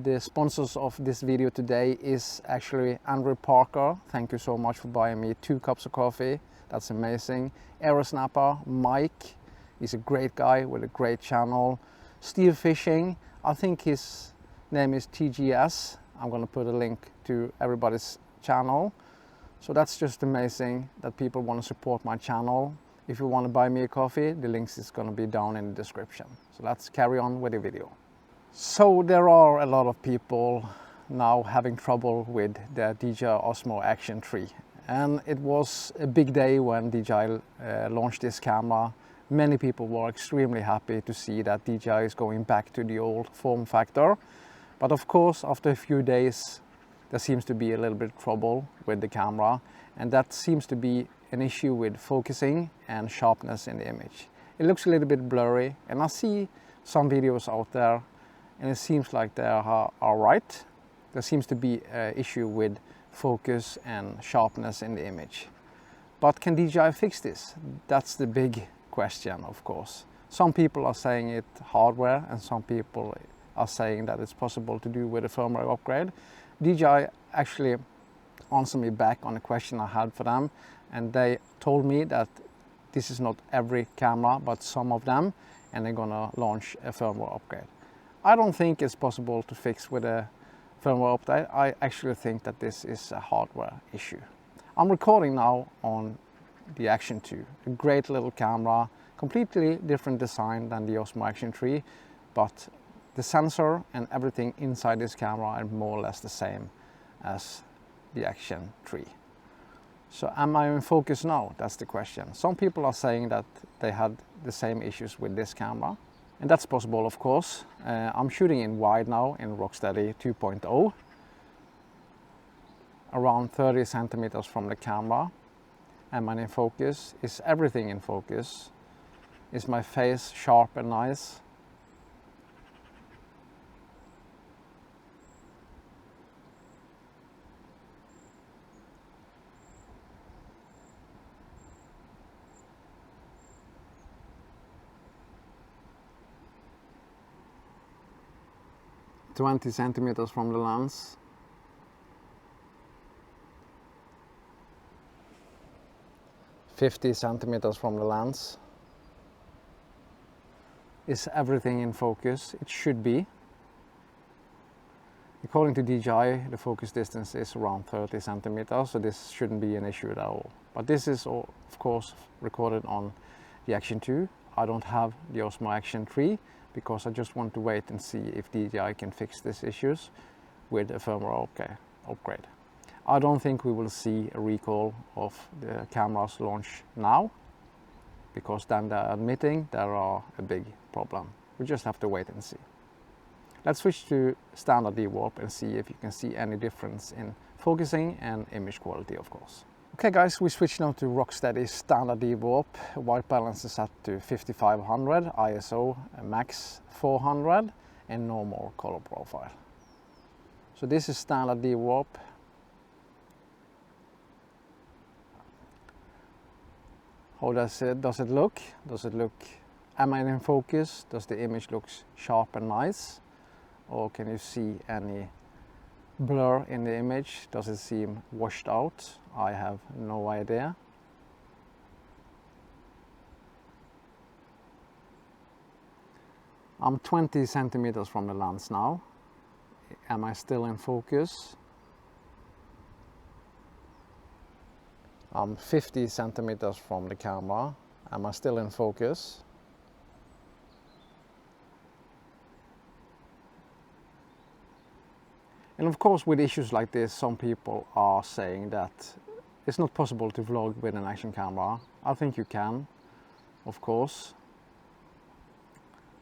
The sponsors of this video today is actually Andrew Parker. Thank you so much for buying me 2 cups of coffee. That's amazing. Aerosnapper, Mike, he's a great guy with a great channel. Steve Fishing, I think his name is TGS. I'm gonna put a link to everybody's channel. So that's just amazing that people want to support my channel. If you want to buy me a coffee, the links is gonna be down in the description. So let's carry on with the video. So there are a lot of people now having trouble with the Dji Osmo Action 3. And it was a big day when Dji launched this camera. Many people were extremely happy to see that Dji is going back to the old form factor. But of course, after a few days, there seems to be a little bit of trouble with the camera. And that seems to be an issue with focusing and sharpness in the image. It looks a little bit blurry, and I see some videos out there and it seems like they are right. There seems to be an issue with focus and sharpness in the image. But can DJI fix this? That's the big question, of course. Some people are saying it hardware, and some people are saying that it's possible to do with a firmware upgrade. DJI actually answered me back on a question I had for them, and they told me that this is not every camera, but some of them, and they're gonna launch a firmware upgrade. I don't think it's possible to fix with a firmware update. I actually think that this is a hardware issue. I'm recording now on the Action 2, a great little camera, completely different design than the Osmo Action 3, but the sensor and everything inside this camera are more or less the same as the Action 3. So am I in focus now? That's the question. Some people are saying that they had the same issues with this camera. And that's possible, of course. I'm shooting in wide now in Rocksteady 2.0, around 30 centimeters from the camera. Am I in focus? Is everything in focus? Is my face sharp and nice? "20 centimeters from the lens. "50 centimeters from the lens. Is everything in focus? It should be. According to DJI, the focus distance is around 30 centimeters, so this shouldn't be an issue at all. But this is, of course, recorded on the Action 2. I don't have the Osmo Action 3, because I just want to wait and see if DJI can fix these issues with a firmware upgrade. I don't think we will see a recall of the camera's launch now, because then they're admitting there are a big problem. We just have to wait and see. Let's switch to standard D-warp and see if you can see any difference in focusing and image quality, of course. Okay guys, we switch now to Rocksteady standard D-warp. White balance is set to 5500, ISO max 400, and normal color profile. So this is standard D-warp. How does it look? Am I in focus? Does the image look sharp and nice? Or can you see any blur in the image? Does it seem washed out? I have no idea. I'm 20 centimeters from the lens now. Am I still in focus? I'm 50 centimeters from the camera. Am I still in focus? And of course, with issues like this, some people are saying that it's not possible to vlog with an action camera. I think you can, of course.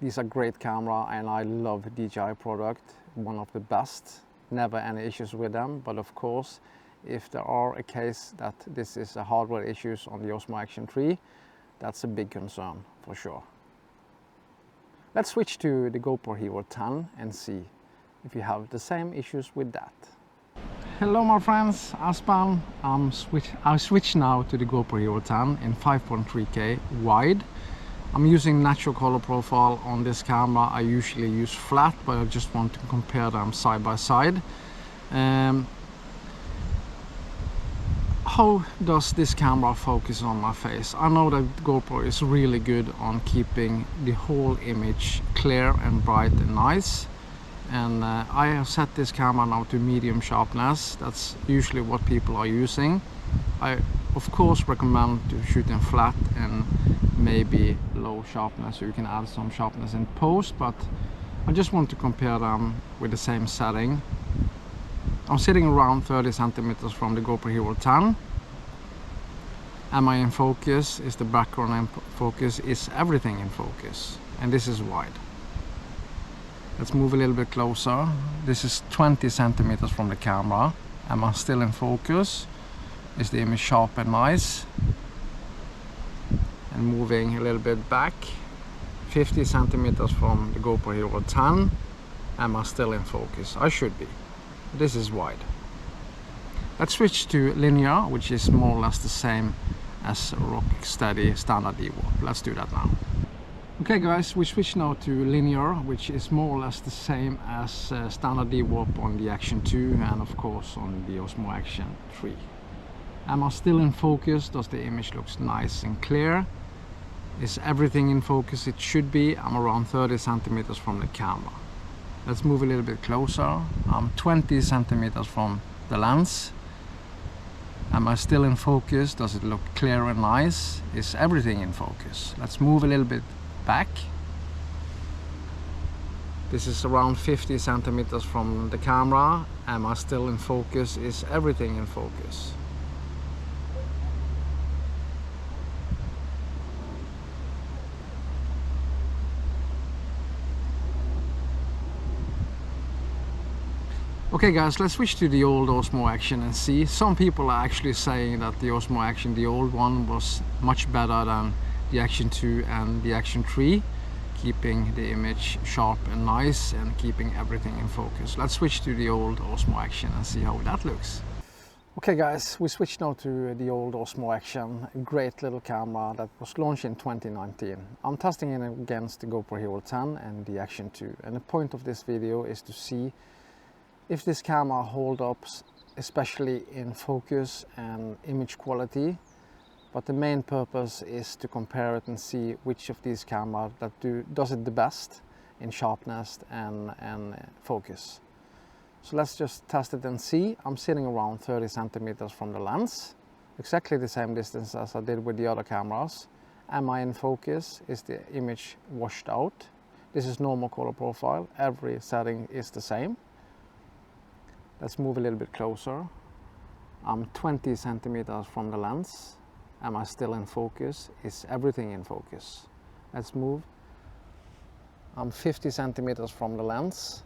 These are great camera, and I love DJI product, one of the best. Never any issues with them, but of course, if there are a case that this is a hardware issues on the Osmo Action 3, that's a big concern for sure. Let's switch to the GoPro Hero 10 and see if you have the same issues with that. Hello my friends, Aspan. I switch now to the GoPro Hero 10 in 5.3K wide. I'm using natural color profile on this camera. I usually use flat, but I just want to compare them side by side. How does this camera focus on my face? I know that GoPro is really good on keeping the whole image clear and bright and nice. And I have set this camera now to medium sharpness. That's usually what people are using. I of course recommend to shoot in flat and maybe low sharpness, so you can add some sharpness in post, but I just want to compare them with the same setting. I'm sitting around 30 centimeters from the GoPro Hero 10. Am I in focus? Is the background in focus? Is everything in focus? And this is wide. Let's move a little bit closer. This is 20 centimeters from the camera. Am I still in focus? Is the image sharp and nice? And moving a little bit back, 50 centimeters from the GoPro Hero 10. Am I still in focus? I should be. This is wide. Let's switch to linear, which is more or less the same as Rocksteady standard DWAP. Let's do that now. Okay guys, we switch now to linear, which is more or less the same as standard DWAP on the Action 2 and of course on the Osmo Action 3. Am I still in focus? Does the image look nice and clear? Is everything in focus? It should be. I'm around 30 centimeters from the camera. Let's move a little bit closer. I'm 20 centimeters from the lens. Am I still in focus? Does it look clear and nice? Is everything in focus? Let's move a little bit back. This is around 50 centimeters from the camera. Am I still in focus? Is everything in focus? Okay guys, let's switch to the old Osmo Action and see. Some people are actually saying that the Osmo Action, the old one, was much better than the Action 2 and the Action 3, keeping the image sharp and nice and keeping everything in focus. Let's switch to the old Osmo Action and see how that looks. Okay guys, we switch now to the old Osmo Action, a great little camera that was launched in 2019. I'm testing it against the GoPro Hero 10 and the Action 2, and the point of this video is to see if this camera holds up, especially in focus and image quality. But the main purpose is to compare it and see which of these cameras that does it the best in sharpness and focus. So let's just test it and see. I'm sitting around 30 centimeters from the lens, exactly the same distance as I did with the other cameras. Am I in focus? Is the image washed out? This is normal color profile. Every setting is the same. Let's move a little bit closer. I'm 20 centimeters from the lens. Am I still in focus? Is everything in focus? Let's move. I'm 50 centimeters from the lens.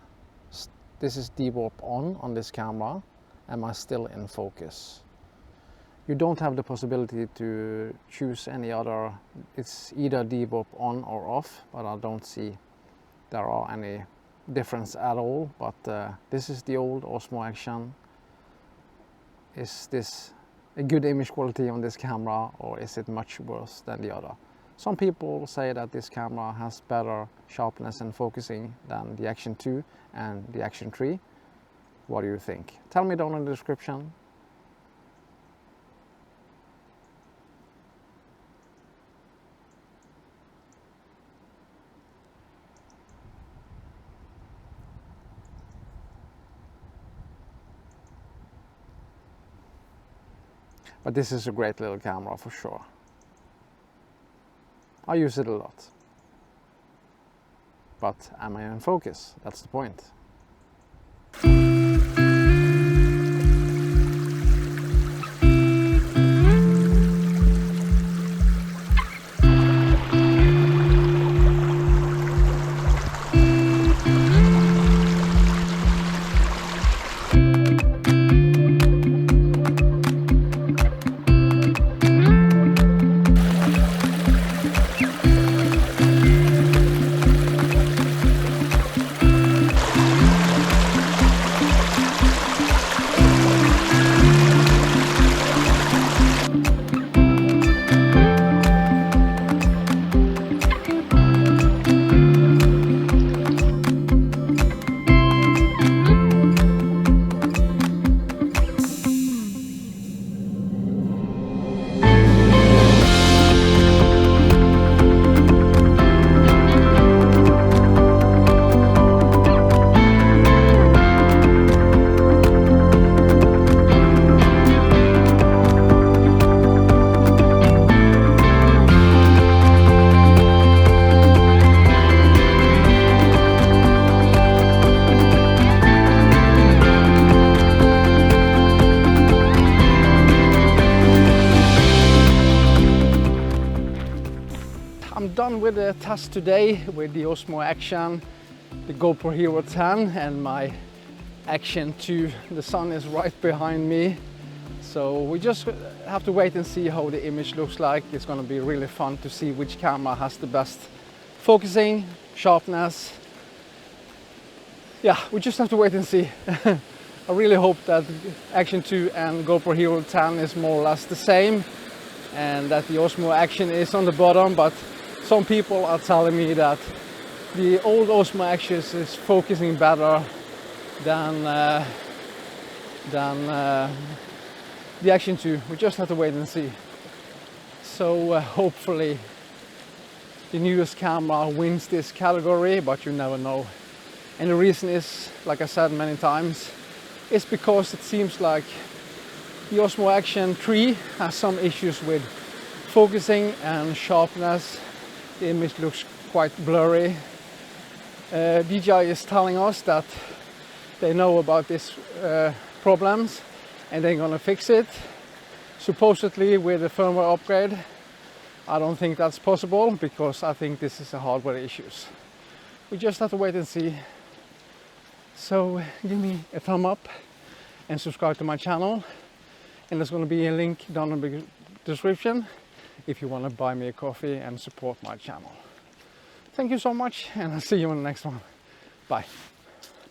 This is DWAP on this camera. Am I still in focus? You don't have the possibility to choose any other. It's either DWAP on or off, but I don't see there are any difference at all. But this is the old Osmo Action. Is this a good image quality on this camera, or is it much worse than the other? Some people say that this camera has better sharpness and focusing than the Action 2 and the Action 3. What do you think? Tell me down in the description. But this is a great little camera for sure. I use it a lot. But am I in focus? That's the point. on with the test today with the Osmo Action, the GoPro Hero 10 and my Action 2. The sun is right behind me, so we just have to wait and see how the image looks like. It's going to be really fun to see which camera has the best focusing, sharpness. Yeah, we just have to wait and see. I really hope that Action 2 and GoPro Hero 10 is more or less the same, and that the Osmo Action is on the bottom, but some people are telling me that the old Osmo Action is focusing better than the Action 2. We just have to wait and see. So hopefully the newest camera wins this category, but you never know. And the reason is, like I said many times, it's because it seems like the Osmo Action 3 has some issues with focusing and sharpness. The image looks quite blurry. DJI is telling us that they know about these problems and they're gonna fix it, supposedly with a firmware upgrade. I don't think that's possible, because I think this is a hardware issues. We just have to wait and see. So give me a thumb up and subscribe to my channel, and there's going to be a link down in the description if you want to buy me a coffee and support my channel. Thank you so much, and I'll see you in the next one. Bye.